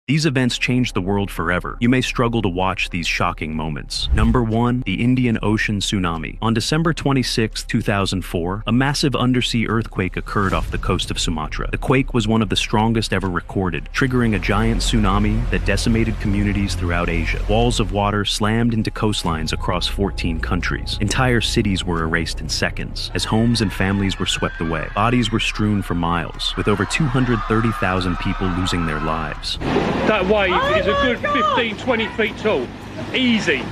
These events changed the world forever. You may struggle to watch these shocking moments. Number 1. The Indian Ocean Tsunami. On December 26, 2004, a massive undersea earthquake occurred off the coast of Sumatra. The quake was one of the strongest ever recorded, triggering a giant tsunami that decimated communities throughout Asia. Walls of water slammed into coastlines across 14 countries. Entire cities were erased in seconds, as homes and families were swept away. Bodies were strewn for miles, with over 230,000 people losing their lives. That wave is a good 15, 20 feet tall. Easy.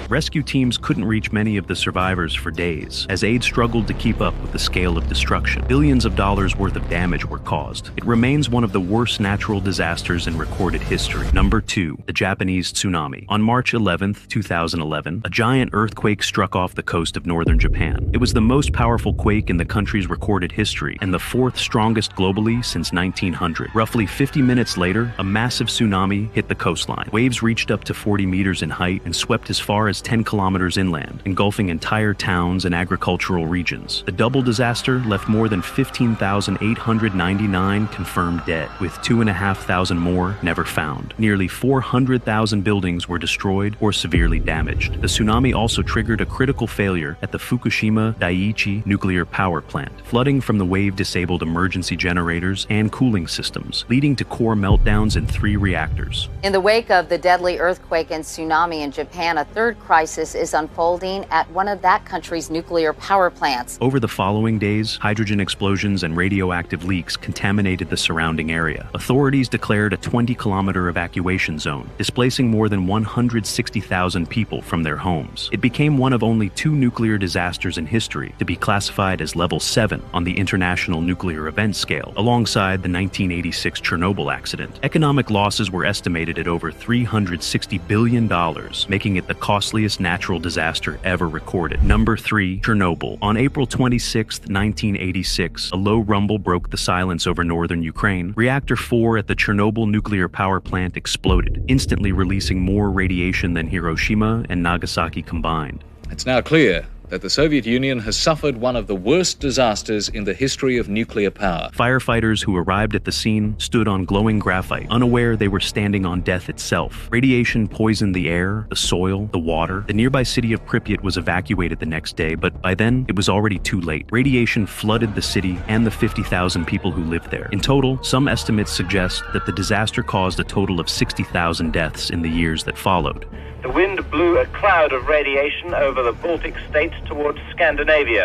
Rescue teams couldn't reach many of the survivors for days, as aid struggled to keep up with the scale of destruction. Billions of dollars worth of damage were caused. It remains one of the worst natural disasters in recorded history. Number 2. The Japanese Tsunami. On March 11, 2011, a giant earthquake struck off the coast of northern Japan. It was the most powerful quake in the country's recorded history, and the 4th strongest globally since 1900. Roughly 50 minutes later, a massive tsunami hit the coastline. Waves reached up to 40 meters in height and swept as far as 10 kilometers inland, engulfing entire towns and agricultural regions. The double disaster left more than 15,899 confirmed dead, with 2,500 more never found. Nearly 400,000 buildings were destroyed or severely damaged. The tsunami also triggered a critical failure at the Fukushima Daiichi nuclear power plant. Flooding from the wave disabled emergency generators and cooling systems, leading to core meltdowns in 3 reactors. In the wake of the deadly earthquake and tsunami in Japan, a third crisis is unfolding at one of that country's nuclear power plants. Over the following days, hydrogen explosions and radioactive leaks contaminated the surrounding area. Authorities declared a 20-kilometer evacuation zone, displacing more than 160,000 people from their homes. It became one of only 2 nuclear disasters in history to be classified as level 7 on the International Nuclear Event Scale, alongside the 1986 Chernobyl accident. Economic losses were estimated at over $360 billion, making it the costliest natural disaster ever recorded. Number 3. Chernobyl. On April 26, 1986, a low rumble broke the silence over northern Ukraine. Reactor 4 at the Chernobyl nuclear power plant exploded, instantly releasing more radiation than Hiroshima and Nagasaki combined. It's now clear that the Soviet Union has suffered one of the worst disasters in the history of nuclear power. Firefighters who arrived at the scene stood on glowing graphite, unaware they were standing on death itself. Radiation poisoned the air, the soil, the water. The nearby city of Pripyat was evacuated the next day, but by then it was already too late. Radiation flooded the city and the 50,000 people who lived there. In total, some estimates suggest that the disaster caused a total of 60,000 deaths in the years that followed. The wind blew a cloud of radiation over the Baltic states towards Scandinavia.